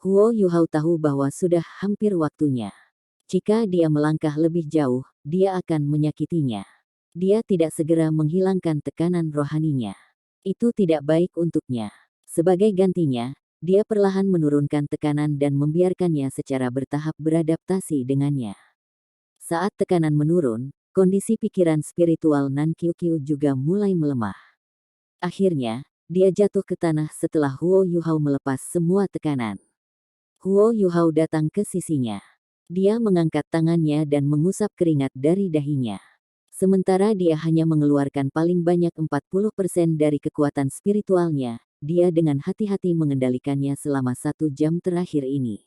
Huo Yuhao tahu bahwa sudah hampir waktunya. Jika dia melangkah lebih jauh, dia akan menyakitinya. Dia tidak segera menghilangkan tekanan rohaninya. Itu tidak baik untuknya. Sebagai gantinya, dia perlahan menurunkan tekanan dan membiarkannya secara bertahap beradaptasi dengannya. Saat tekanan menurun, kondisi pikiran spiritual Nan Qiuqiu juga mulai melemah. Akhirnya, dia jatuh ke tanah setelah Huo Yuhao melepas semua tekanan. Huo Yuhao datang ke sisinya. Dia mengangkat tangannya dan mengusap keringat dari dahinya. Sementara dia hanya mengeluarkan paling banyak 40% dari kekuatan spiritualnya, dia dengan hati-hati mengendalikannya selama 1 jam terakhir ini.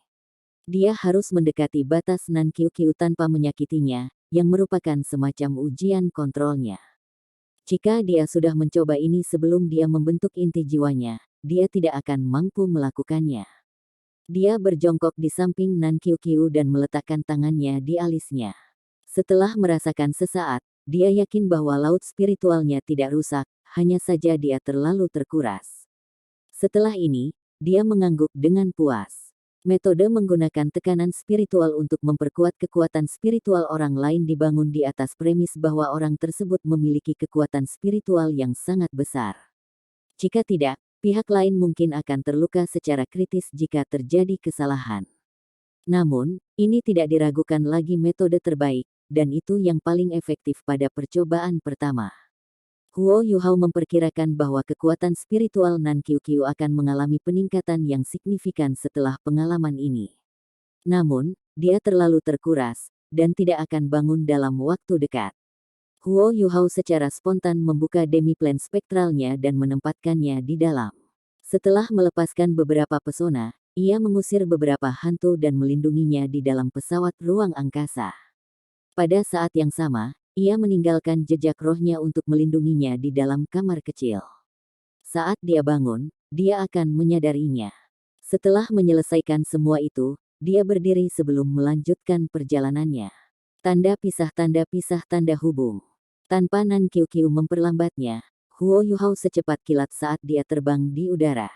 Dia harus mendekati batas Nan Qiuqiu tanpa menyakitinya, yang merupakan semacam ujian kontrolnya. Jika dia sudah mencoba ini sebelum dia membentuk inti jiwanya, dia tidak akan mampu melakukannya. Dia berjongkok di samping Nan Qiuqiu dan meletakkan tangannya di alisnya. Setelah merasakan sesaat, dia yakin bahwa laut spiritualnya tidak rusak, hanya saja dia terlalu terkuras. Setelah ini, dia mengangguk dengan puas. Metode menggunakan tekanan spiritual untuk memperkuat kekuatan spiritual orang lain dibangun di atas premis bahwa orang tersebut memiliki kekuatan spiritual yang sangat besar. Jika tidak, pihak lain mungkin akan terluka secara kritis jika terjadi kesalahan. Namun, ini tidak diragukan lagi metode terbaik, dan itu yang paling efektif pada percobaan pertama. Huo Yuhao memperkirakan bahwa kekuatan spiritual Nan Qiuqiu akan mengalami peningkatan yang signifikan setelah pengalaman ini. Namun, dia terlalu terkuras, dan tidak akan bangun dalam waktu dekat. Huo Yuhao secara spontan membuka demiplan spektralnya dan menempatkannya di dalam. Setelah melepaskan beberapa pesona, ia mengusir beberapa hantu dan melindunginya di dalam pesawat ruang angkasa. Pada saat yang sama, ia meninggalkan jejak rohnya untuk melindunginya di dalam kamar kecil. Saat dia bangun, dia akan menyadarinya. Setelah menyelesaikan semua itu, dia berdiri sebelum melanjutkan perjalanannya. Tanda tanda hubung. Tanpa Nan Qiuqiu memperlambatnya, Huo Yuhao secepat kilat saat dia terbang di udara.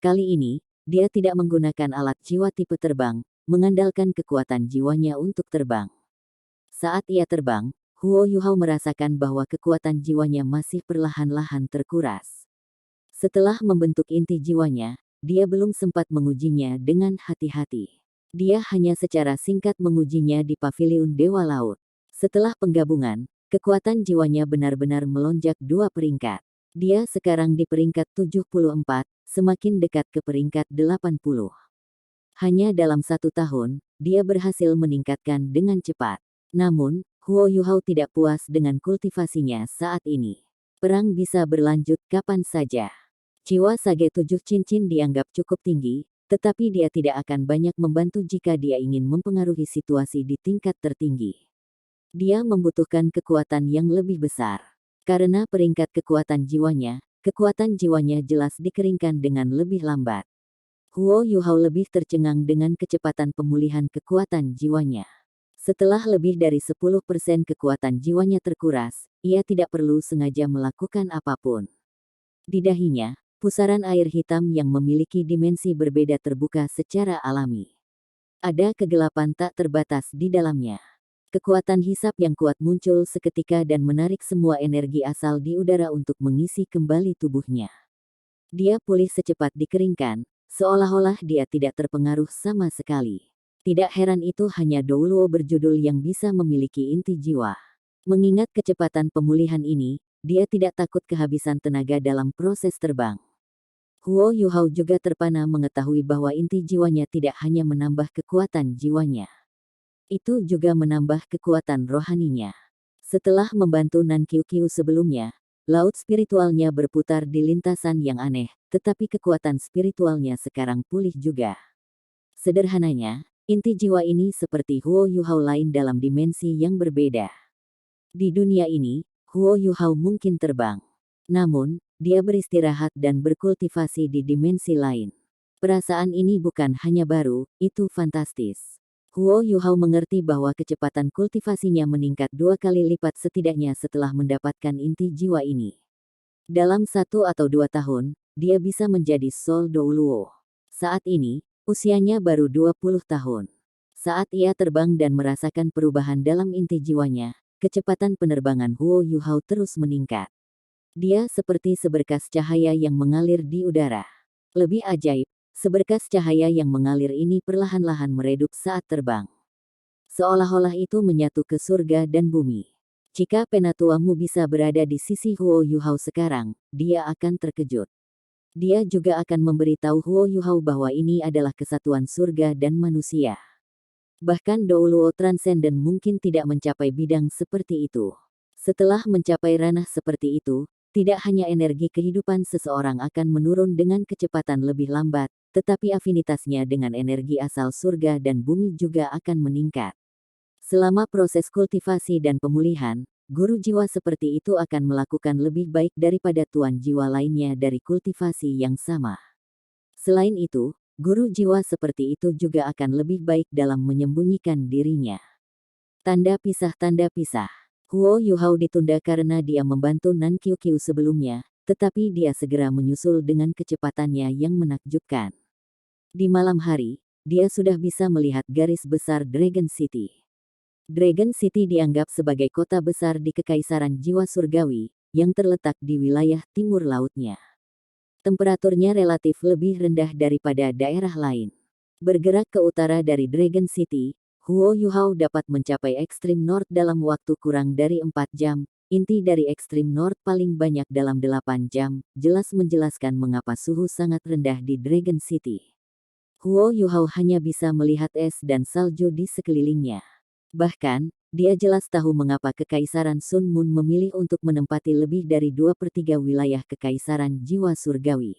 Kali ini, dia tidak menggunakan alat jiwa tipe terbang, mengandalkan kekuatan jiwanya untuk terbang. Saat ia terbang, Huo Yuhao merasakan bahwa kekuatan jiwanya masih perlahan-lahan terkuras. Setelah membentuk inti jiwanya, dia belum sempat mengujinya dengan hati-hati. Dia hanya secara singkat mengujinya di paviliun Dewa Laut. Setelah penggabungan, kekuatan jiwanya benar-benar melonjak 2 peringkat. Dia sekarang di peringkat 74, semakin dekat ke peringkat 80. Hanya dalam 1 tahun, dia berhasil meningkatkan dengan cepat. Namun, Huo Yuhao tidak puas dengan kultivasinya saat ini. Perang bisa berlanjut kapan saja. Jiwa Sage 7 cincin dianggap cukup tinggi, tetapi dia tidak akan banyak membantu jika dia ingin mempengaruhi situasi di tingkat tertinggi. Dia membutuhkan kekuatan yang lebih besar. Karena peringkat kekuatan jiwanya jelas dikeringkan dengan lebih lambat. Huo Yuhao lebih tercengang dengan kecepatan pemulihan kekuatan jiwanya. Setelah lebih dari 10% kekuatan jiwanya terkuras, ia tidak perlu sengaja melakukan apapun. Di dahinya, pusaran air hitam yang memiliki dimensi berbeda terbuka secara alami. Ada kegelapan tak terbatas di dalamnya. Kekuatan hisap yang kuat muncul seketika dan menarik semua energi asal di udara untuk mengisi kembali tubuhnya. Dia pulih secepat dikeringkan, seolah-olah dia tidak terpengaruh sama sekali. Tidak heran itu hanya Douluo berjudul yang bisa memiliki inti jiwa. Mengingat kecepatan pemulihan ini, dia tidak takut kehabisan tenaga dalam proses terbang. Huo Yuhao juga terpana mengetahui bahwa inti jiwanya tidak hanya menambah kekuatan jiwanya. Itu juga menambah kekuatan rohaninya. Setelah membantu Nan Qiuqiu sebelumnya, laut spiritualnya berputar di lintasan yang aneh, tetapi kekuatan spiritualnya sekarang pulih juga. Sederhananya, inti jiwa ini seperti Huo Yuhao lain dalam dimensi yang berbeda. Di dunia ini, Huo Yuhao mungkin terbang. Namun, dia beristirahat dan berkultivasi di dimensi lain. Perasaan ini bukan hanya baru, itu fantastis. Huo Yuhao mengerti bahwa kecepatan kultivasinya meningkat 2 kali lipat setidaknya setelah mendapatkan inti jiwa ini. Dalam 1 atau 2 tahun, dia bisa menjadi Soul Douluo. Saat ini, Usianya baru 20 tahun. Saat ia terbang dan merasakan perubahan dalam inti jiwanya, kecepatan penerbangan Huo Yuhao terus meningkat. Dia seperti seberkas cahaya yang mengalir di udara. Lebih ajaib, seberkas cahaya yang mengalir ini perlahan-lahan meredup saat terbang. Seolah-olah itu menyatu ke surga dan bumi. Jika penatuamu bisa berada di sisi Huo Yuhao sekarang, dia akan terkejut. Dia juga akan memberitahu Huo Yuhao bahwa ini adalah kesatuan surga dan manusia. Bahkan Douluo Transcendent mungkin tidak mencapai bidang seperti itu. Setelah mencapai ranah seperti itu, tidak hanya energi kehidupan seseorang akan menurun dengan kecepatan lebih lambat, tetapi afinitasnya dengan energi asal surga dan bumi juga akan meningkat. Selama proses kultivasi dan pemulihan, guru jiwa seperti itu akan melakukan lebih baik daripada tuan jiwa lainnya dari kultivasi yang sama. Selain itu, guru jiwa seperti itu juga akan lebih baik dalam menyembunyikan dirinya. Tanda pisah. Huo Yuhao ditunda karena dia membantu Nan Qiuqiu sebelumnya, tetapi dia segera menyusul dengan kecepatannya yang menakjubkan. Di malam hari, dia sudah bisa melihat garis besar Dragon City. Dragon City dianggap sebagai kota besar di Kekaisaran Jiwa Surgawi, yang terletak di wilayah timur lautnya. Temperaturnya relatif lebih rendah daripada daerah lain. Bergerak ke utara dari Dragon City, Huo Yuhao dapat mencapai ekstrim north dalam waktu kurang dari 4 jam, inti dari ekstrim north paling banyak dalam 8 jam, jelas menjelaskan mengapa suhu sangat rendah di Dragon City. Huo Yuhao hanya bisa melihat es dan salju di sekelilingnya. Bahkan, dia jelas tahu mengapa Kekaisaran Sun Moon memilih untuk menempati lebih dari 2/3 wilayah Kekaisaran Jiwa Surgawi.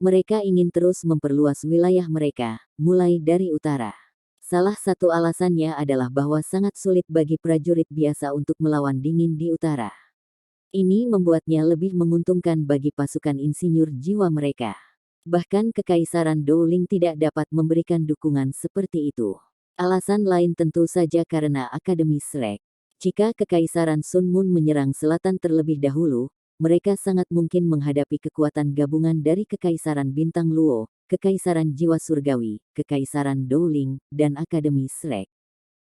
Mereka ingin terus memperluas wilayah mereka, mulai dari utara. Salah satu alasannya adalah bahwa sangat sulit bagi prajurit biasa untuk melawan dingin di utara. Ini membuatnya lebih menguntungkan bagi pasukan insinyur jiwa mereka. Bahkan Kekaisaran Dowling tidak dapat memberikan dukungan seperti itu. Alasan lain tentu saja karena Akademi Shrek. Jika Kekaisaran Sun Moon menyerang selatan terlebih dahulu, mereka sangat mungkin menghadapi kekuatan gabungan dari Kekaisaran Bintang Luo, Kekaisaran Jiwa Surgawi, Kekaisaran Dowling, dan Akademi Shrek.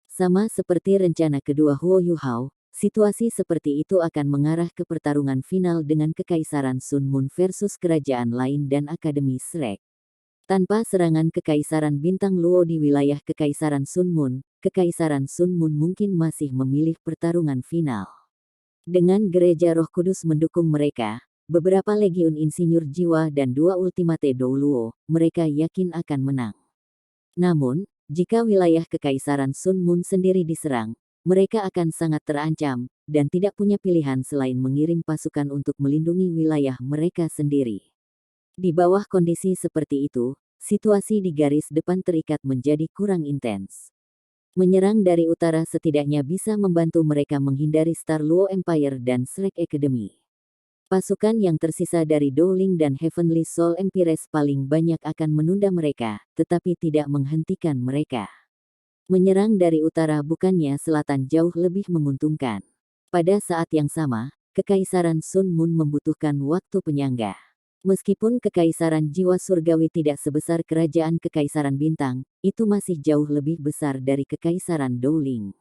Sama seperti rencana kedua Huo Yuhao, situasi seperti itu akan mengarah ke pertarungan final dengan Kekaisaran Sun Moon versus kerajaan lain dan Akademi Shrek. Tanpa serangan Kekaisaran Bintang Luo di wilayah Kekaisaran Sun Moon, Kekaisaran Sun Moon mungkin masih memilih pertarungan final. Dengan Gereja Roh Kudus mendukung mereka, beberapa legiun insinyur jiwa dan 2 ultimate Douluo, mereka yakin akan menang. Namun, jika wilayah Kekaisaran Sun Moon sendiri diserang, mereka akan sangat terancam, dan tidak punya pilihan selain mengirim pasukan untuk melindungi wilayah mereka sendiri. Di bawah kondisi seperti itu, situasi di garis depan terikat menjadi kurang intens. Menyerang dari utara setidaknya bisa membantu mereka menghindari Star Luo Empire dan Shrek Academy. Pasukan yang tersisa dari Dowling dan Heavenly Soul Empires paling banyak akan menunda mereka, tetapi tidak menghentikan mereka. Menyerang dari utara bukannya selatan jauh lebih menguntungkan. Pada saat yang sama, Kekaisaran Sun Moon membutuhkan waktu penyangga. Meskipun Kekaisaran Jiwa Surgawi tidak sebesar Kerajaan Kekaisaran Bintang, itu masih jauh lebih besar dari Kekaisaran Dowling.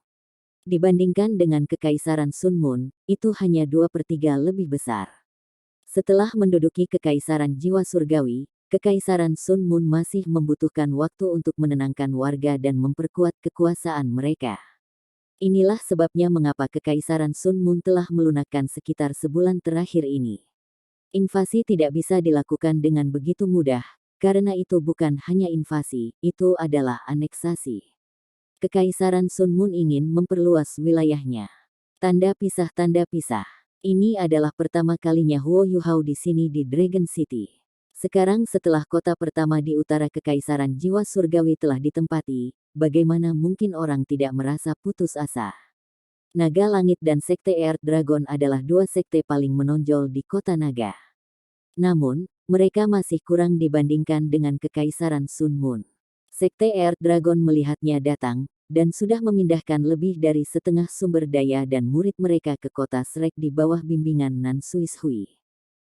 Dibandingkan dengan Kekaisaran Sun Moon, itu hanya 2/3 lebih besar. Setelah menduduki Kekaisaran Jiwa Surgawi, Kekaisaran Sun Moon masih membutuhkan waktu untuk menenangkan warga dan memperkuat kekuasaan mereka. Inilah sebabnya mengapa Kekaisaran Sun Moon telah melunakkan sekitar sebulan terakhir ini. Invasi tidak bisa dilakukan dengan begitu mudah, karena itu bukan hanya invasi, itu adalah aneksasi. Kekaisaran Sun Moon ingin memperluas wilayahnya. Tanda pisah. Ini adalah pertama kalinya Huo Yuhao di sini di Dragon City. Sekarang setelah kota pertama di utara Kekaisaran Jiwa Surgawi telah ditempati, bagaimana mungkin orang tidak merasa putus asa? Naga Langit dan Sekte Earth Dragon adalah 2 sekte paling menonjol di kota naga. Namun, mereka masih kurang dibandingkan dengan Kekaisaran Sun Moon. Sekte Earth Dragon melihatnya datang, dan sudah memindahkan lebih dari setengah sumber daya dan murid mereka ke kota Shrek di bawah bimbingan Nan Suis Hui.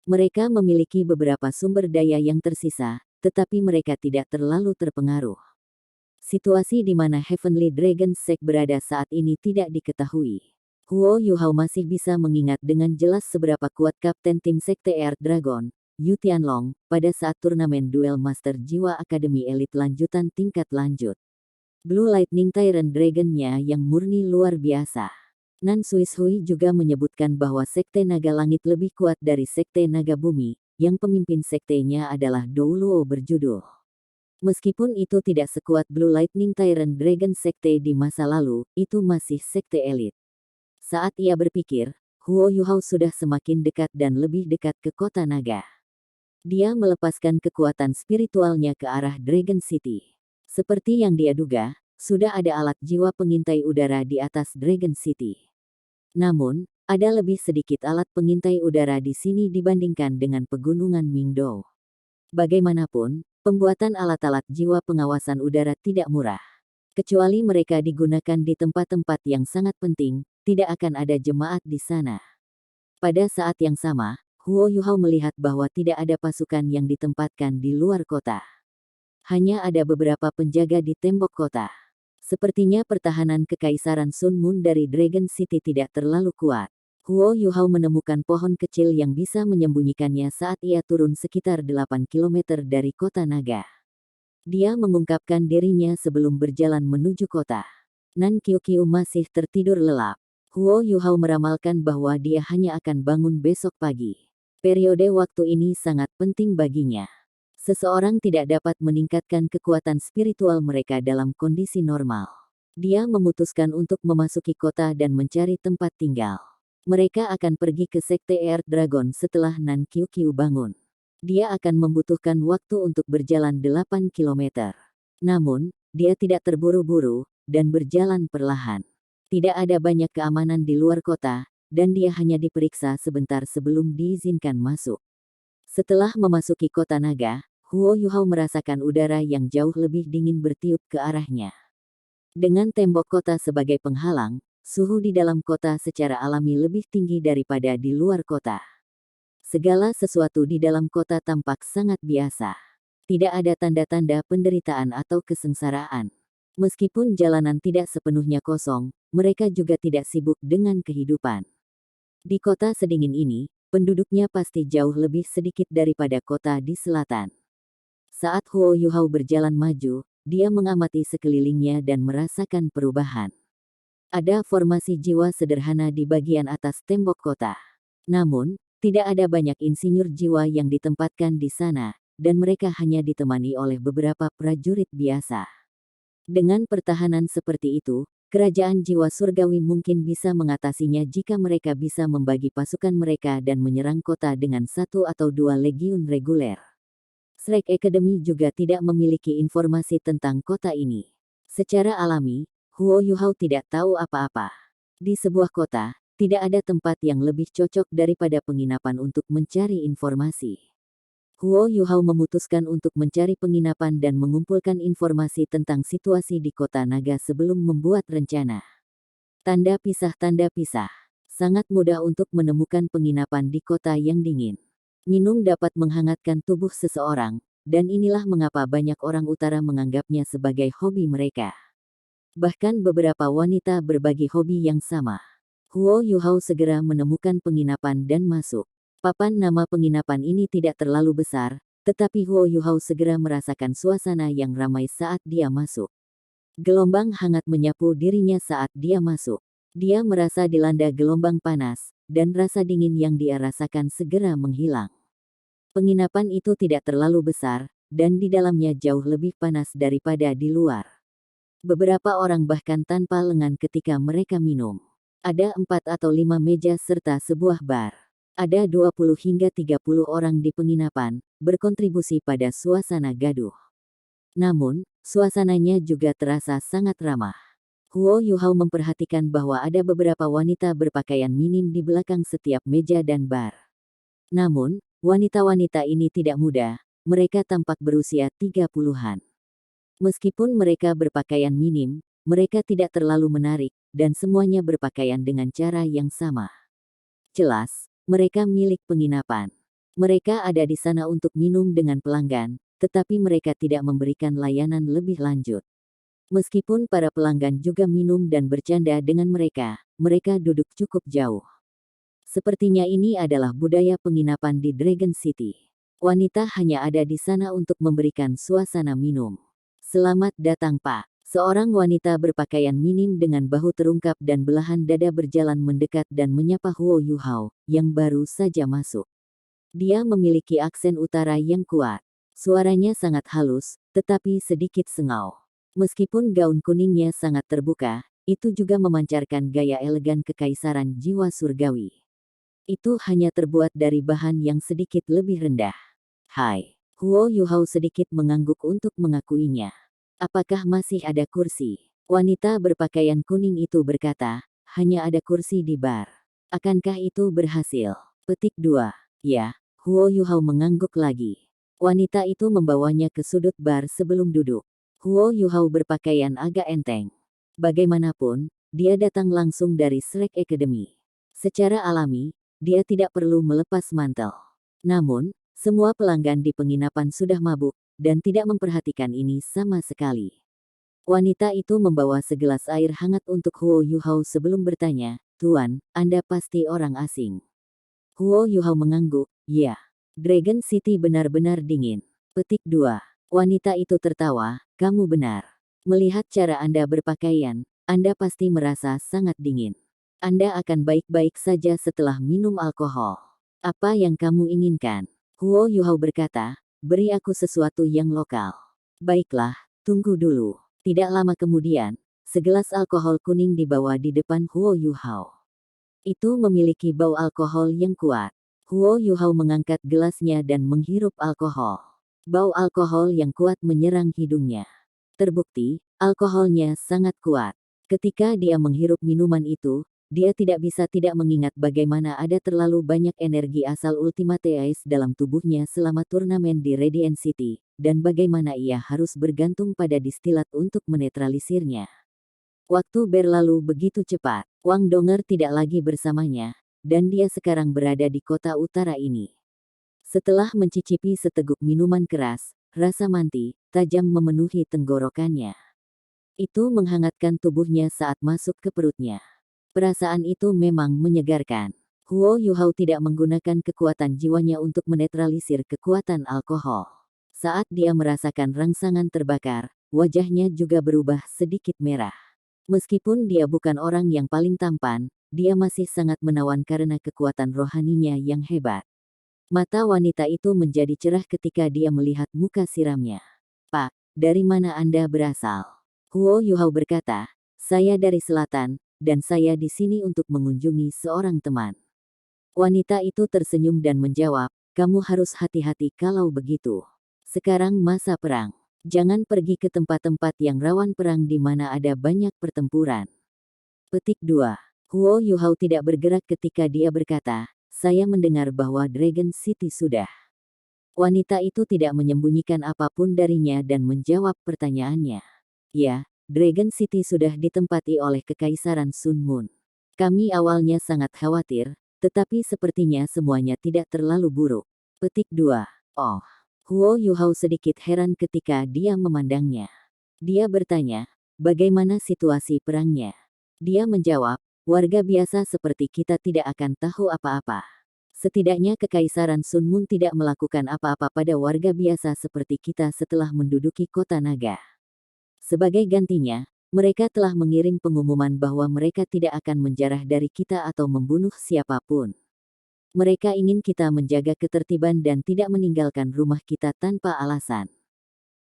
Mereka memiliki beberapa sumber daya yang tersisa, tetapi mereka tidak terlalu terpengaruh. Situasi di mana Heavenly Dragon Sect berada saat ini tidak diketahui. Huo Yuhao masih bisa mengingat dengan jelas seberapa kuat kapten tim Sekte Earth Dragon, Yu Tianlong, pada saat turnamen duel Master Jiwa Akademi Elit lanjutan tingkat lanjut. Blue Lightning Tyrant Dragon-nya yang murni luar biasa. Nan Suishui juga menyebutkan bahwa Sekte Naga Langit lebih kuat dari Sekte Naga Bumi, yang pemimpin sektenya adalah Douluo berjudul. Meskipun itu tidak sekuat Blue Lightning Tyrant Dragon Sekte di masa lalu, itu masih sekte elit. Saat ia berpikir, Huo Yuhao sudah semakin dekat dan lebih dekat ke kota naga. Dia melepaskan kekuatan spiritualnya ke arah Dragon City. Seperti yang dia duga, sudah ada alat jiwa pengintai udara di atas Dragon City. Namun, ada lebih sedikit alat pengintai udara di sini dibandingkan dengan pegunungan Mingdou. Bagaimanapun, pembuatan alat-alat jiwa pengawasan udara tidak murah. Kecuali mereka digunakan di tempat-tempat yang sangat penting, tidak akan ada jemaat di sana. Pada saat yang sama, Huo Yuhao melihat bahwa tidak ada pasukan yang ditempatkan di luar kota. Hanya ada beberapa penjaga di tembok kota. Sepertinya pertahanan Kekaisaran Sun Moon dari Dragon City tidak terlalu kuat. Huo Yuhao menemukan pohon kecil yang bisa menyembunyikannya saat ia turun sekitar 8 km dari kota naga. Dia mengungkapkan dirinya sebelum berjalan menuju kota. Nan Qiuqiu masih tertidur lelap. Huo Yuhao meramalkan bahwa dia hanya akan bangun besok pagi. Periode waktu ini sangat penting baginya. Seseorang tidak dapat meningkatkan kekuatan spiritual mereka dalam kondisi normal. Dia memutuskan untuk memasuki kota dan mencari tempat tinggal. Mereka akan pergi ke Sekte Earth Dragon setelah Nan Qiuqiu bangun. Dia akan membutuhkan waktu untuk berjalan 8 km. Namun, dia tidak terburu-buru, dan berjalan perlahan. Tidak ada banyak keamanan di luar kota, dan dia hanya diperiksa sebentar sebelum diizinkan masuk. Setelah memasuki kota naga, Huo Yuhao merasakan udara yang jauh lebih dingin bertiup ke arahnya. Dengan tembok kota sebagai penghalang, suhu di dalam kota secara alami lebih tinggi daripada di luar kota. Segala sesuatu di dalam kota tampak sangat biasa. Tidak ada tanda-tanda penderitaan atau kesengsaraan. Meskipun jalanan tidak sepenuhnya kosong, mereka juga tidak sibuk dengan kehidupan. Di kota sedingin ini, penduduknya pasti jauh lebih sedikit daripada kota di selatan. Saat Huo Yuhao berjalan maju, dia mengamati sekelilingnya dan merasakan perubahan. Ada formasi jiwa sederhana di bagian atas tembok kota. Namun, tidak ada banyak insinyur jiwa yang ditempatkan di sana, dan mereka hanya ditemani oleh beberapa prajurit biasa. Dengan pertahanan seperti itu, kerajaan jiwa surgawi mungkin bisa mengatasinya jika mereka bisa membagi pasukan mereka dan menyerang kota dengan 1 atau 2 legiun reguler. Shrek Academy juga tidak memiliki informasi tentang kota ini. Secara alami, Huo Yuhao tidak tahu apa-apa. Di sebuah kota, tidak ada tempat yang lebih cocok daripada penginapan untuk mencari informasi. Huo Yuhao memutuskan untuk mencari penginapan dan mengumpulkan informasi tentang situasi di kota naga sebelum membuat rencana. Tanda pisah. Sangat mudah untuk menemukan penginapan di kota yang dingin. Minum dapat menghangatkan tubuh seseorang, dan inilah mengapa banyak orang utara menganggapnya sebagai hobi mereka. Bahkan beberapa wanita berbagi hobi yang sama. Huo Yuhao segera menemukan penginapan dan masuk. Papan nama penginapan ini tidak terlalu besar, tetapi Huo Yuhao segera merasakan suasana yang ramai saat dia masuk. Gelombang hangat menyapu dirinya saat dia masuk. Dia merasa dilanda gelombang panas, dan rasa dingin yang dia rasakan segera menghilang. Penginapan itu tidak terlalu besar, dan di dalamnya jauh lebih panas daripada di luar. Beberapa orang bahkan tanpa lengan ketika mereka minum. Ada 4 atau 5 meja serta sebuah bar. Ada 20 hingga 30 orang di penginapan, berkontribusi pada suasana gaduh. Namun, suasananya juga terasa sangat ramah. Huo Yuhao memperhatikan bahwa ada beberapa wanita berpakaian minim di belakang setiap meja dan bar. Namun, wanita-wanita ini tidak muda, mereka tampak berusia 30-an. Meskipun mereka berpakaian minim, mereka tidak terlalu menarik, dan semuanya berpakaian dengan cara yang sama. Jelas, mereka milik penginapan. Mereka ada di sana untuk minum dengan pelanggan, tetapi mereka tidak memberikan layanan lebih lanjut. Meskipun para pelanggan juga minum dan bercanda dengan mereka, mereka duduk cukup jauh. Sepertinya ini adalah budaya penginapan di Dragon City. Wanita hanya ada di sana untuk memberikan suasana minum. Selamat datang, Pak. Seorang wanita berpakaian minim dengan bahu terungkap dan belahan dada berjalan mendekat dan menyapa Huo Yuhao, yang baru saja masuk. Dia memiliki aksen utara yang kuat. Suaranya sangat halus, tetapi sedikit sengau. Meskipun gaun kuningnya sangat terbuka, itu juga memancarkan gaya elegan kekaisaran jiwa surgawi. Itu hanya terbuat dari bahan yang sedikit lebih rendah. Hai. Huo Yuhao sedikit mengangguk untuk mengakuinya. Apakah masih ada kursi? Wanita berpakaian kuning itu berkata, hanya ada kursi di bar. Akankah itu berhasil? Petik 2. Ya, Huo Yuhao mengangguk lagi. Wanita itu membawanya ke sudut bar sebelum duduk. Huo Yuhao berpakaian agak enteng. Bagaimanapun, dia datang langsung dari Shrek Academy. Secara alami, dia tidak perlu melepas mantel. Namun, semua pelanggan di penginapan sudah mabuk, dan tidak memperhatikan ini sama sekali. Wanita itu membawa segelas air hangat untuk Huo Yuhao sebelum bertanya, "Tuan, Anda pasti orang asing." Huo Yuhao mengangguk, "Ya. Dragon City benar-benar dingin." Petik 2. Wanita itu tertawa, "Kamu benar. Melihat cara Anda berpakaian, Anda pasti merasa sangat dingin. Anda akan baik-baik saja setelah minum alkohol. Apa yang kamu inginkan?" Huo Yuhao berkata, "Beri aku sesuatu yang lokal." "Baiklah, tunggu dulu." Tidak lama kemudian, segelas alkohol kuning dibawa di depan Huo Yuhao. Itu memiliki bau alkohol yang kuat. Huo Yuhao mengangkat gelasnya dan menghirup alkohol. Bau alkohol yang kuat menyerang hidungnya. Terbukti, alkoholnya sangat kuat. Ketika dia menghirup minuman itu, dia tidak bisa tidak mengingat bagaimana ada terlalu banyak energi asal Ultimate Ice dalam tubuhnya selama turnamen di Radiant City, dan bagaimana ia harus bergantung pada distilat untuk menetralisirnya. Waktu berlalu begitu cepat. Wang Donger tidak lagi bersamanya, dan dia sekarang berada di kota utara ini. Setelah mencicipi seteguk minuman keras, rasa manti, tajam memenuhi tenggorokannya. Itu menghangatkan tubuhnya saat masuk ke perutnya. Perasaan itu memang menyegarkan. Huo Yuhao tidak menggunakan kekuatan jiwanya untuk menetralisir kekuatan alkohol. Saat dia merasakan rangsangan terbakar, wajahnya juga berubah sedikit merah. Meskipun dia bukan orang yang paling tampan, dia masih sangat menawan karena kekuatan rohaninya yang hebat. Mata wanita itu menjadi cerah ketika dia melihat muka siramnya. "Pak, dari mana Anda berasal?" Huo Yuhao berkata, "Saya dari selatan, dan saya di sini untuk mengunjungi seorang teman." Wanita itu tersenyum dan menjawab, "Kamu harus hati-hati kalau begitu. Sekarang masa perang. Jangan pergi ke tempat-tempat yang rawan perang di mana ada banyak pertempuran." Petik 2. Huo Yuhao tidak bergerak ketika dia berkata, "Saya mendengar bahwa Dragon City sudah." Wanita itu tidak menyembunyikan apapun darinya dan menjawab pertanyaannya. "Ya, Dragon City sudah ditempati oleh Kekaisaran Sun Moon. Kami awalnya sangat khawatir, tetapi sepertinya semuanya tidak terlalu buruk." Petik 2. Oh. Huo Yuhao sedikit heran ketika dia memandangnya. Dia bertanya, "Bagaimana situasi perangnya?" Dia menjawab, "Warga biasa seperti kita tidak akan tahu apa-apa. Setidaknya Kekaisaran Sun Moon tidak melakukan apa-apa pada warga biasa seperti kita setelah menduduki kota naga. Sebagai gantinya, mereka telah mengirim pengumuman bahwa mereka tidak akan menjarah dari kita atau membunuh siapapun. Mereka ingin kita menjaga ketertiban dan tidak meninggalkan rumah kita tanpa alasan."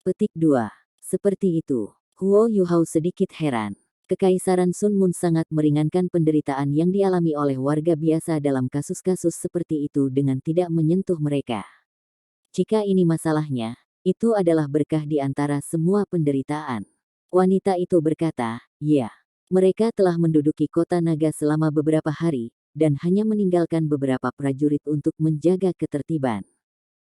Petik 2. Seperti itu. Huo Yuhao sedikit heran. Kekaisaran Sun Moon sangat meringankan penderitaan yang dialami oleh warga biasa dalam kasus-kasus seperti itu dengan tidak menyentuh mereka. Jika ini masalahnya, itu adalah berkah di antara semua penderitaan. Wanita itu berkata, "Ya, mereka telah menduduki kota naga selama beberapa hari, dan hanya meninggalkan beberapa prajurit untuk menjaga ketertiban.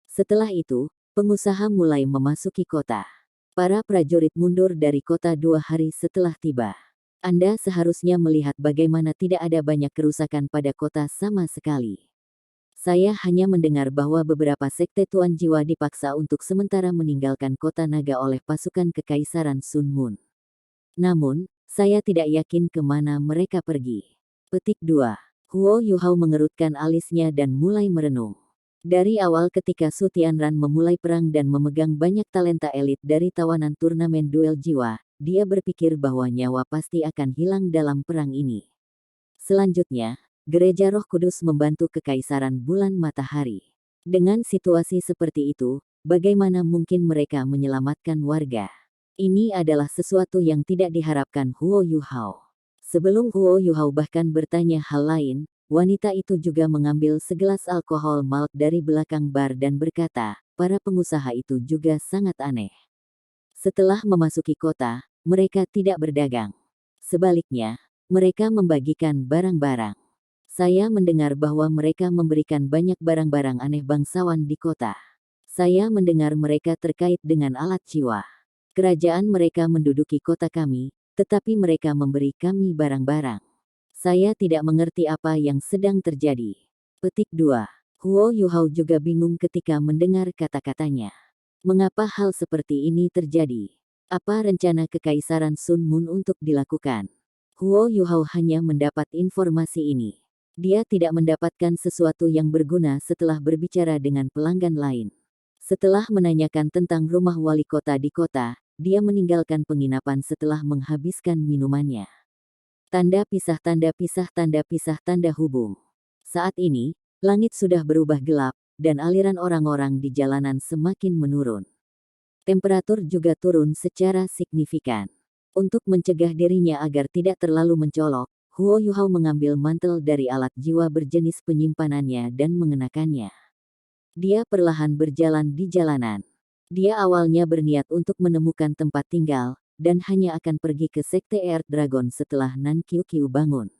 Setelah itu, pengusaha mulai memasuki kota. Para prajurit mundur dari kota 2 hari setelah tiba. Anda seharusnya melihat bagaimana tidak ada banyak kerusakan pada kota sama sekali. Saya hanya mendengar bahwa beberapa sekte Tuan Jiwa dipaksa untuk sementara meninggalkan kota naga oleh pasukan Kekaisaran Sun Moon. Namun, saya tidak yakin kemana mereka pergi. Petik 2. Huo Yuhao mengerutkan alisnya dan mulai merenung. Dari awal ketika Su Tianran memulai perang dan memegang banyak talenta elit dari tawanan turnamen duel jiwa, dia berpikir bahwa nyawa pasti akan hilang dalam perang ini. Selanjutnya, Gereja Roh Kudus membantu Kekaisaran Bulan Matahari. Dengan situasi seperti itu, bagaimana mungkin mereka menyelamatkan warga? Ini adalah sesuatu yang tidak diharapkan Huo Yuhao. Sebelum Huo Yuhao bahkan bertanya hal lain, wanita itu juga mengambil segelas alkohol malt dari belakang bar dan berkata, para pengusaha itu juga sangat aneh. Setelah memasuki kota, mereka tidak berdagang. Sebaliknya, mereka membagikan barang-barang. Saya mendengar bahwa mereka memberikan banyak barang-barang aneh bangsawan di kota. Saya mendengar mereka terkait dengan alat jiwa. Kerajaan mereka menduduki kota kami, tetapi mereka memberi kami barang-barang. Saya tidak mengerti apa yang sedang terjadi. Petik 2. Huo Yuhao juga bingung ketika mendengar kata-katanya. Mengapa hal seperti ini terjadi? Apa rencana Kekaisaran Sun Moon untuk dilakukan? Huo Yuhao hanya mendapat informasi ini. Dia tidak mendapatkan sesuatu yang berguna setelah berbicara dengan pelanggan lain. Setelah menanyakan tentang rumah wali kota di kota, dia meninggalkan penginapan setelah menghabiskan minumannya. Tanda pisah tanda pisah tanda pisah tanda hubung. Saat ini, langit sudah berubah gelap, dan aliran orang-orang di jalanan semakin menurun. Temperatur juga turun secara signifikan. Untuk mencegah dirinya agar tidak terlalu mencolok, Huo Yuhao mengambil mantel dari alat jiwa berjenis penyimpanannya dan mengenakannya. Dia perlahan berjalan di jalanan. Dia awalnya berniat untuk menemukan tempat tinggal, dan hanya akan pergi ke Sekte Earth Dragon setelah Nan Qiu Qiu bangun.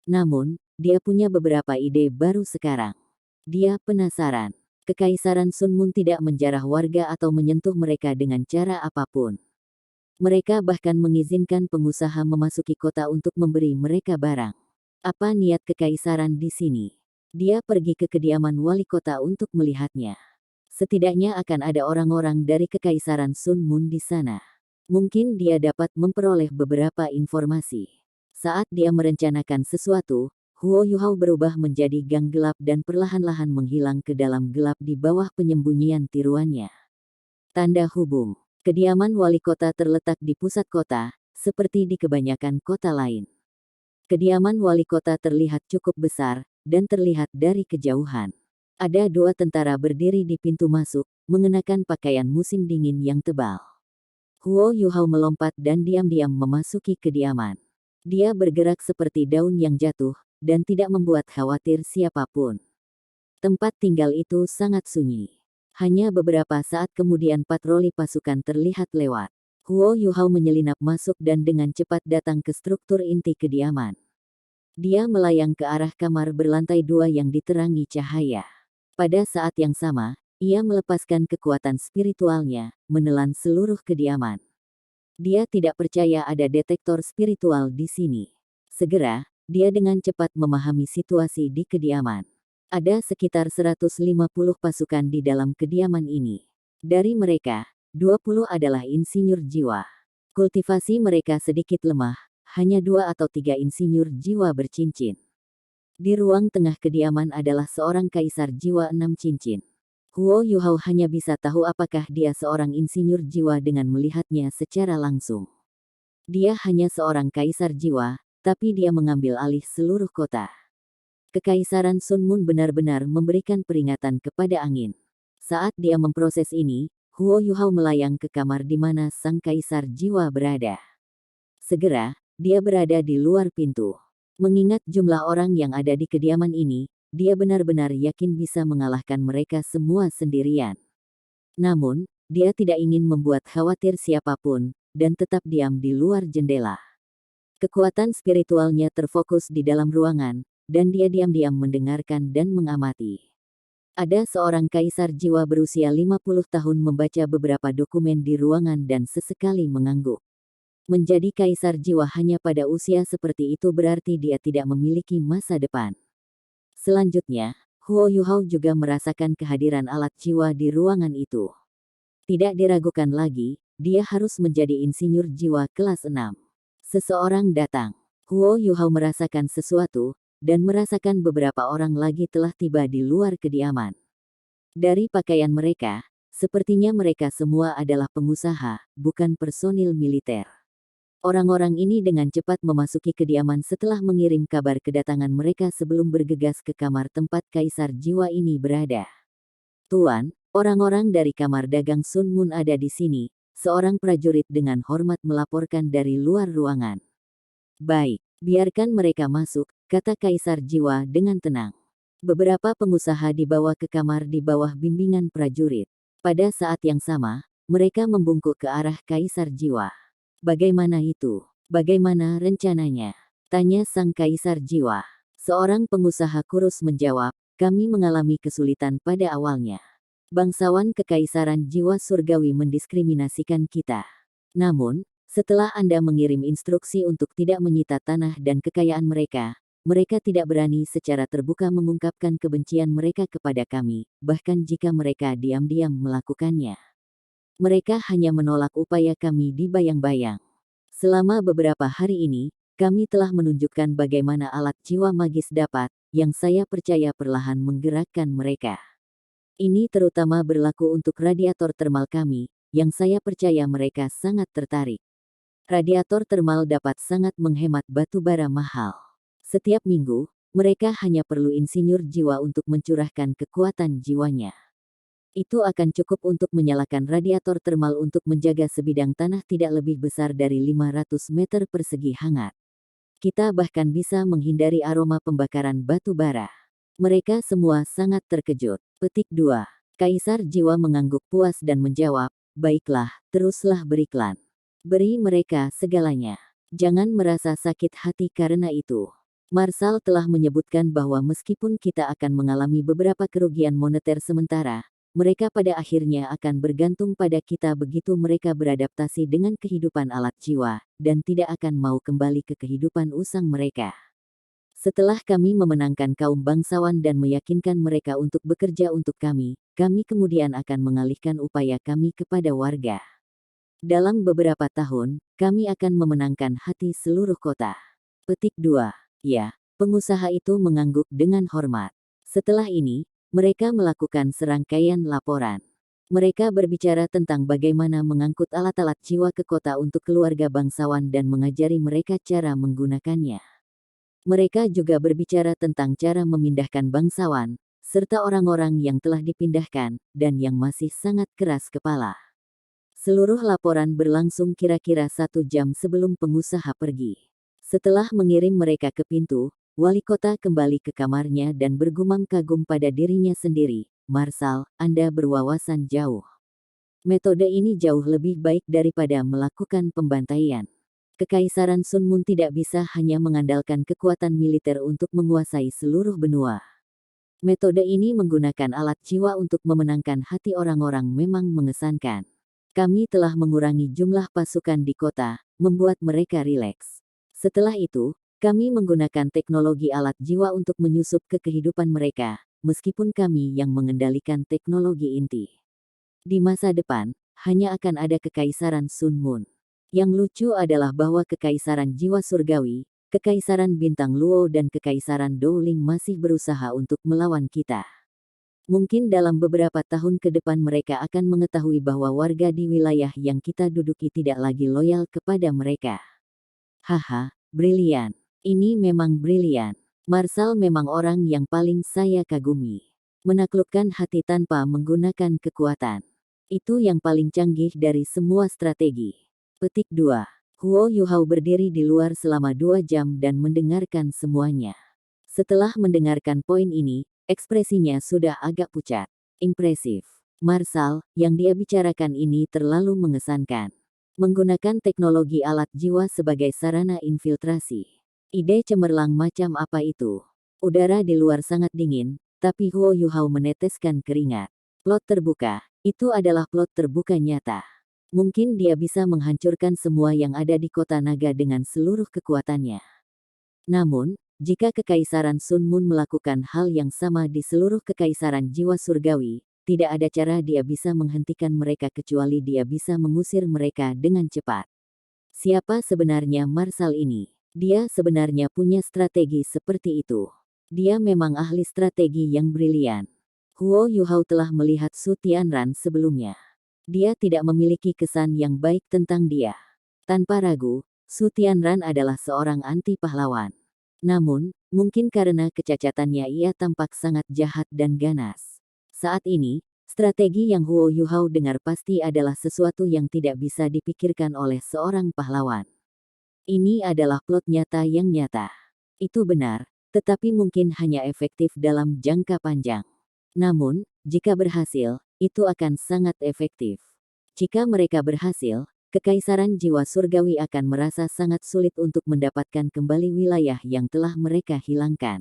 Namun, dia punya beberapa ide baru sekarang. Dia penasaran. Kekaisaran Sun Moon tidak menjarah warga atau menyentuh mereka dengan cara apapun. Mereka bahkan mengizinkan pengusaha memasuki kota untuk memberi mereka barang. Apa niat kekaisaran di sini? Dia pergi ke kediaman wali kota untuk melihatnya. Setidaknya akan ada orang-orang dari Kekaisaran Sun Moon di sana. Mungkin dia dapat memperoleh beberapa informasi. Saat dia merencanakan sesuatu, Huo Yuhao berubah menjadi gang gelap dan perlahan-lahan menghilang ke dalam gelap di bawah penyembunyian tiruannya. Tanda hubung. Kediaman wali kota terletak di pusat kota, seperti di kebanyakan kota lain. Kediaman wali kota terlihat cukup besar, dan terlihat dari kejauhan. Ada 2 tentara berdiri di pintu masuk, mengenakan pakaian musim dingin yang tebal. Huo Yuhao melompat dan diam-diam memasuki kediaman. Dia bergerak seperti daun yang jatuh, dan tidak membuat khawatir siapapun. Tempat tinggal itu sangat sunyi. Hanya beberapa saat kemudian patroli pasukan terlihat lewat. Huo Yuhao menyelinap masuk dan dengan cepat datang ke struktur inti kediaman. Dia melayang ke arah kamar berlantai 2 yang diterangi cahaya. Pada saat yang sama, ia melepaskan kekuatan spiritualnya, menelan seluruh kediaman. Dia tidak percaya ada detektor spiritual di sini. Segera, dia dengan cepat memahami situasi di kediaman. Ada sekitar 150 pasukan di dalam kediaman ini. Dari mereka, 20 adalah insinyur jiwa. Kultivasi mereka sedikit lemah, hanya 2 atau 3 insinyur jiwa bercincin. Di ruang tengah kediaman adalah seorang kaisar jiwa 6 cincin. Huo Yuhao hanya bisa tahu apakah dia seorang insinyur jiwa dengan melihatnya secara langsung. Dia hanya seorang kaisar jiwa, tapi dia mengambil alih seluruh kota. Kekaisaran Sun Moon benar-benar memberikan peringatan kepada angin. Saat dia memproses ini, Huo Yuhao melayang ke kamar di mana sang kaisar jiwa berada. Segera, dia berada di luar pintu. Mengingat jumlah orang yang ada di kediaman ini, dia benar-benar yakin bisa mengalahkan mereka semua sendirian. Namun, dia tidak ingin membuat khawatir siapapun, dan tetap diam di luar jendela. Kekuatan spiritualnya terfokus di dalam ruangan, dan dia diam-diam mendengarkan dan mengamati. Ada seorang kaisar jiwa berusia 50 tahun membaca beberapa dokumen di ruangan dan sesekali mengangguk. Menjadi kaisar jiwa hanya pada usia seperti itu berarti dia tidak memiliki masa depan. Selanjutnya, Huo Yuhao juga merasakan kehadiran alat jiwa di ruangan itu. Tidak diragukan lagi, dia harus menjadi insinyur jiwa kelas 6. Seseorang datang. Huo Yuhao merasakan sesuatu, dan merasakan beberapa orang lagi telah tiba di luar kediaman. Dari pakaian mereka, sepertinya mereka semua adalah pengusaha, bukan personil militer. Orang-orang ini dengan cepat memasuki kediaman setelah mengirim kabar kedatangan mereka sebelum bergegas ke kamar tempat kaisar jiwa ini berada. Tuan, orang-orang dari kamar dagang Sun Moon ada di sini, seorang prajurit dengan hormat melaporkan dari luar ruangan. Baik, biarkan mereka masuk, kata kaisar jiwa dengan tenang. Beberapa pengusaha dibawa ke kamar di bawah bimbingan prajurit. Pada saat yang sama, mereka membungkuk ke arah kaisar jiwa. Bagaimana itu? Bagaimana rencananya? Tanya sang kaisar jiwa. Seorang pengusaha kurus menjawab, kami mengalami kesulitan pada awalnya. Bangsawan kekaisaran jiwa surgawi mendiskriminasikan kita. Namun, setelah Anda mengirim instruksi untuk tidak menyita tanah dan kekayaan mereka, mereka tidak berani secara terbuka mengungkapkan kebencian mereka kepada kami, bahkan jika mereka diam-diam melakukannya. Mereka hanya menolak upaya kami di bayang-bayang. Selama beberapa hari ini, kami telah menunjukkan bagaimana alat jiwa magis dapat, yang saya percaya perlahan menggerakkan mereka. Ini terutama berlaku untuk radiator termal kami, yang saya percaya mereka sangat tertarik. Radiator termal dapat sangat menghemat batu bara mahal. Setiap minggu, mereka hanya perlu insinyur jiwa untuk mencurahkan kekuatan jiwanya. Itu akan cukup untuk menyalakan radiator termal untuk menjaga sebidang tanah tidak lebih besar dari 500 meter persegi hangat. Kita bahkan bisa menghindari aroma pembakaran batu bara. Mereka semua sangat terkejut. Petik 2. Kaisar jiwa mengangguk puas dan menjawab, baiklah, teruslah beriklan. Beri mereka segalanya. Jangan merasa sakit hati karena itu. Marshal telah menyebutkan bahwa meskipun kita akan mengalami beberapa kerugian moneter sementara, mereka pada akhirnya akan bergantung pada kita begitu mereka beradaptasi dengan kehidupan alat jiwa, dan tidak akan mau kembali ke kehidupan usang mereka. Setelah kami memenangkan kaum bangsawan dan meyakinkan mereka untuk bekerja untuk kami kemudian akan mengalihkan upaya kami kepada warga. Dalam beberapa tahun, kami akan memenangkan hati seluruh kota. Petik 2. Ya, pengusaha itu mengangguk dengan hormat. Setelah ini, mereka melakukan serangkaian laporan. Mereka berbicara tentang bagaimana mengangkut alat-alat jiwa ke kota untuk keluarga bangsawan dan mengajari mereka cara menggunakannya. Mereka juga berbicara tentang cara memindahkan bangsawan, serta orang-orang yang telah dipindahkan, dan yang masih sangat keras kepala. Seluruh laporan berlangsung kira-kira 1 jam sebelum pengusaha pergi. Setelah mengirim mereka ke pintu, wali kota kembali ke kamarnya dan bergumam kagum pada dirinya sendiri. Marshal, Anda berwawasan jauh. Metode ini jauh lebih baik daripada melakukan pembantaian. Kekaisaran Sun Moon tidak bisa hanya mengandalkan kekuatan militer untuk menguasai seluruh benua. Metode ini menggunakan alat jiwa untuk memenangkan hati orang-orang memang mengesankan. Kami telah mengurangi jumlah pasukan di kota, membuat mereka rileks. Setelah itu, kami menggunakan teknologi alat jiwa untuk menyusup ke kehidupan mereka, meskipun kami yang mengendalikan teknologi inti. Di masa depan, hanya akan ada kekaisaran Sun Moon. Yang lucu adalah bahwa kekaisaran jiwa surgawi, kekaisaran bintang Luo dan kekaisaran Dowling masih berusaha untuk melawan kita. Mungkin dalam beberapa tahun ke depan mereka akan mengetahui bahwa warga di wilayah yang kita duduki tidak lagi loyal kepada mereka. Haha, brilian. Ini memang brilian. Marshal memang orang yang paling saya kagumi. Menaklukkan hati tanpa menggunakan kekuatan. Itu yang paling canggih dari semua strategi. Petik 2. Huo Yuhao berdiri di luar selama 2 jam dan mendengarkan semuanya. Setelah mendengarkan poin ini, ekspresinya sudah agak pucat. Impresif. Marshal, yang dia bicarakan ini terlalu mengesankan. Menggunakan teknologi alat jiwa sebagai sarana infiltrasi. Ide cemerlang macam apa itu? Udara di luar sangat dingin, tapi Huo Yuhao meneteskan keringat. Plot terbuka, itu adalah plot terbuka nyata. Mungkin dia bisa menghancurkan semua yang ada di kota naga dengan seluruh kekuatannya. Namun, jika Kekaisaran Sun Moon melakukan hal yang sama di seluruh Kekaisaran Jiwa Surgawi, tidak ada cara dia bisa menghentikan mereka kecuali dia bisa mengusir mereka dengan cepat. Siapa sebenarnya Marsal ini? Dia sebenarnya punya strategi seperti itu. Dia memang ahli strategi yang brilian. Huo Yuhao telah melihat Su Tianran sebelumnya. Dia tidak memiliki kesan yang baik tentang dia. Tanpa ragu, Su Tianran adalah seorang anti pahlawan. Namun, mungkin karena kecacatannya ia tampak sangat jahat dan ganas. Saat ini, strategi yang Huo Yuhao dengar pasti adalah sesuatu yang tidak bisa dipikirkan oleh seorang pahlawan. Ini adalah plot nyata yang nyata. Itu benar, tetapi mungkin hanya efektif dalam jangka panjang. Namun, jika berhasil, itu akan sangat efektif. Jika mereka berhasil, Kekaisaran Jiwa Surgawi akan merasa sangat sulit untuk mendapatkan kembali wilayah yang telah mereka hilangkan.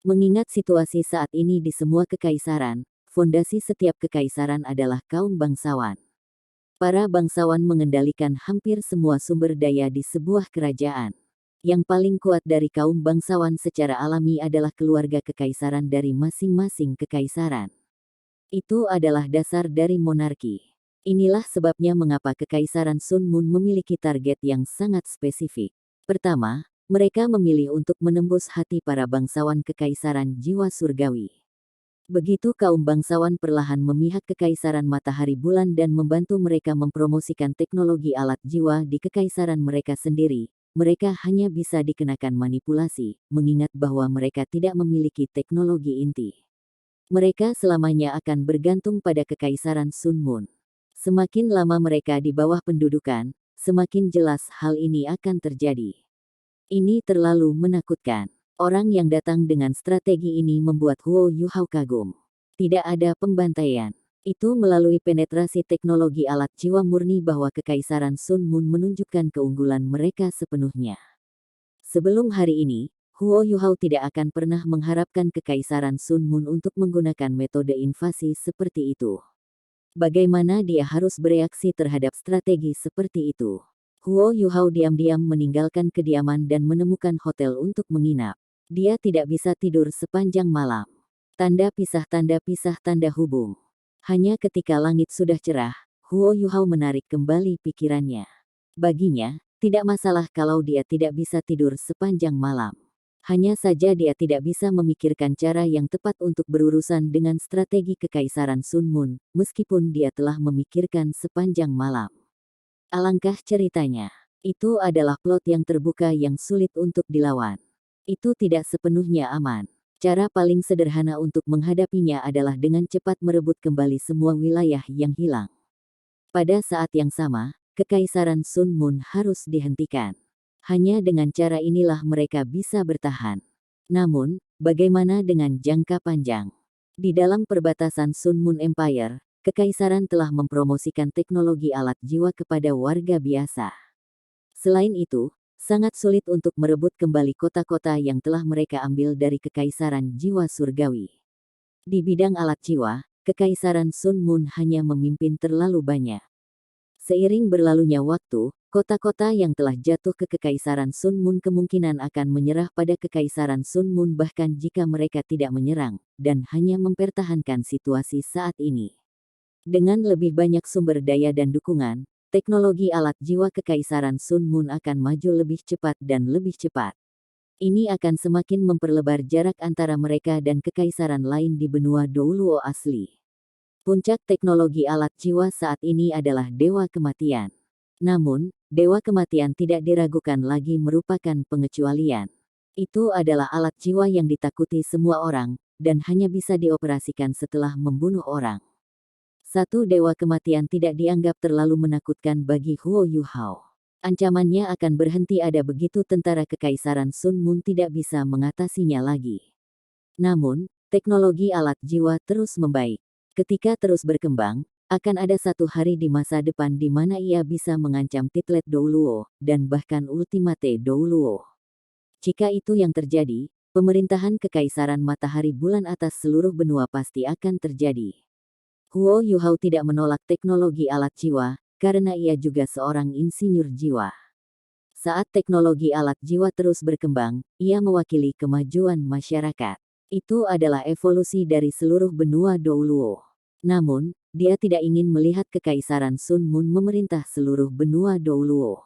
Mengingat situasi saat ini di semua kekaisaran, fondasi setiap kekaisaran adalah kaum bangsawan. Para bangsawan mengendalikan hampir semua sumber daya di sebuah kerajaan. Yang paling kuat dari kaum bangsawan secara alami adalah keluarga kekaisaran dari masing-masing kekaisaran. Itu adalah dasar dari monarki. Inilah sebabnya mengapa Kekaisaran Sun Moon memiliki target yang sangat spesifik. Pertama, mereka memilih untuk menembus hati para bangsawan Kekaisaran Jiwa Surgawi. Begitu kaum bangsawan perlahan memihak Kekaisaran Matahari Bulan dan membantu mereka mempromosikan teknologi alat jiwa di kekaisaran mereka sendiri, mereka hanya bisa dikenakan manipulasi, mengingat bahwa mereka tidak memiliki teknologi inti. Mereka selamanya akan bergantung pada Kekaisaran Sun Moon. Semakin lama mereka di bawah pendudukan, semakin jelas hal ini akan terjadi. Ini terlalu menakutkan. Orang yang datang dengan strategi ini membuat Huo Yuhao kagum. Tidak ada pembantaian. Itu melalui penetrasi teknologi alat jiwa murni bahwa Kekaisaran Sun Moon menunjukkan keunggulan mereka sepenuhnya. Sebelum hari ini, Huo Yuhao tidak akan pernah mengharapkan Kekaisaran Sun Moon untuk menggunakan metode invasi seperti itu. Bagaimana dia harus bereaksi terhadap strategi seperti itu? Huo Yuhao diam-diam meninggalkan kediaman dan menemukan hotel untuk menginap. Dia tidak bisa tidur sepanjang malam. Tanda pisah tanda hubung. Hanya ketika langit sudah cerah, Huo Yuhao menarik kembali pikirannya. Baginya, tidak masalah kalau dia tidak bisa tidur sepanjang malam. Hanya saja dia tidak bisa memikirkan cara yang tepat untuk berurusan dengan strategi Kekaisaran Sun Moon, meskipun dia telah memikirkan sepanjang malam. Alangkah ceritanya. Itu adalah plot yang terbuka yang sulit untuk dilawan. Itu tidak sepenuhnya aman. Cara paling sederhana untuk menghadapinya adalah dengan cepat merebut kembali semua wilayah yang hilang. Pada saat yang sama, Kekaisaran Sun Moon harus dihentikan. Hanya dengan cara inilah mereka bisa bertahan. Namun, bagaimana dengan jangka panjang? Di dalam perbatasan Sun Moon Empire, Kekaisaran telah mempromosikan teknologi alat jiwa kepada warga biasa. Selain itu, sangat sulit untuk merebut kembali kota-kota yang telah mereka ambil dari Kekaisaran Jiwa Surgawi. Di bidang alat jiwa, Kekaisaran Sun Moon hanya memimpin terlalu banyak. Seiring berlalunya waktu, kota-kota yang telah jatuh ke Kekaisaran Sun Moon kemungkinan akan menyerah pada Kekaisaran Sun Moon bahkan jika mereka tidak menyerang, dan hanya mempertahankan situasi saat ini. Dengan lebih banyak sumber daya dan dukungan, teknologi alat jiwa Kekaisaran Sun Moon akan maju lebih cepat dan lebih cepat. Ini akan semakin memperlebar jarak antara mereka dan kekaisaran lain di benua Douluo asli. Puncak teknologi alat jiwa saat ini adalah Dewa Kematian. Namun, Dewa Kematian tidak diragukan lagi merupakan pengecualian. Itu adalah alat jiwa yang ditakuti semua orang, dan hanya bisa dioperasikan setelah membunuh orang. Satu Dewa Kematian tidak dianggap terlalu menakutkan bagi Huo Yuhao. Ancamannya akan berhenti ada begitu tentara Kekaisaran Sun Moon tidak bisa mengatasinya lagi. Namun, teknologi alat jiwa terus membaik. Ketika terus berkembang, akan ada satu hari di masa depan di mana ia bisa mengancam Titlet Douluo, dan bahkan Ultimate Douluo. Jika itu yang terjadi, pemerintahan Kekaisaran Matahari Bulan atas seluruh benua pasti akan terjadi. Huo Yuhao tidak menolak teknologi alat jiwa, karena ia juga seorang insinyur jiwa. Saat teknologi alat jiwa terus berkembang, ia mewakili kemajuan masyarakat. Itu adalah evolusi dari seluruh benua Douluo. Namun, dia tidak ingin melihat kekaisaran Sun Mun memerintah seluruh benua Douluo.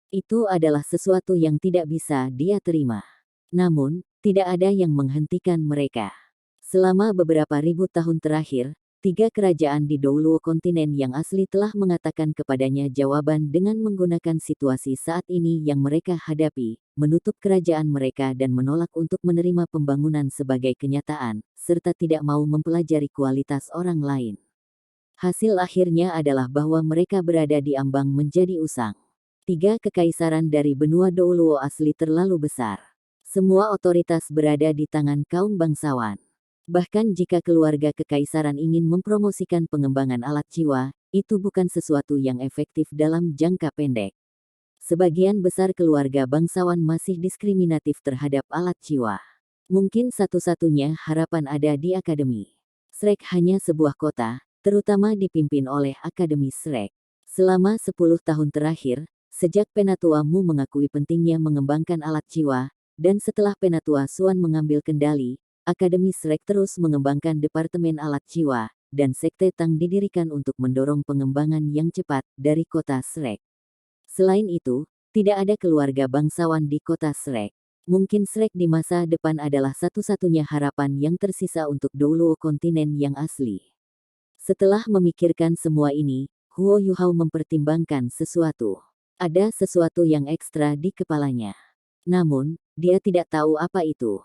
Itu adalah sesuatu yang tidak bisa dia terima. Namun, tidak ada yang menghentikan mereka. Selama beberapa ribu tahun terakhir, 3 kerajaan di Douluo kontinen yang asli telah mengatakan kepadanya jawaban dengan menggunakan situasi saat ini yang mereka hadapi, menutup kerajaan mereka dan menolak untuk menerima pembangunan sebagai kenyataan, serta tidak mau mempelajari kualitas orang lain. Hasil akhirnya adalah bahwa mereka berada di ambang menjadi usang. 3 kekaisaran dari benua Douluo asli terlalu besar. Semua otoritas berada di tangan kaum bangsawan. Bahkan jika keluarga kekaisaran ingin mempromosikan pengembangan alat jiwa, itu bukan sesuatu yang efektif dalam jangka pendek. Sebagian besar keluarga bangsawan masih diskriminatif terhadap alat jiwa. Mungkin satu-satunya harapan ada di Akademi Shrek hanya sebuah kota, terutama dipimpin oleh Akademi Shrek. Selama 10 tahun terakhir, sejak Penatua Mu mengakui pentingnya mengembangkan alat jiwa, dan setelah Penatua Xuan mengambil kendali, Akademi Shrek terus mengembangkan Departemen Alat Jiwa, dan Sekte Tang didirikan untuk mendorong pengembangan yang cepat dari kota Shrek. Selain itu, tidak ada keluarga bangsawan di kota Shrek. Mungkin Shrek di masa depan adalah satu-satunya harapan yang tersisa untuk Douluo kontinen yang asli. Setelah memikirkan semua ini, Huo Yuhao mempertimbangkan sesuatu. Ada sesuatu yang ekstra di kepalanya. Namun, dia tidak tahu apa itu.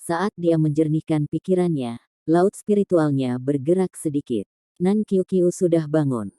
Saat dia menjernihkan pikirannya, laut spiritualnya bergerak sedikit. Nan Qiu Qiu sudah bangun.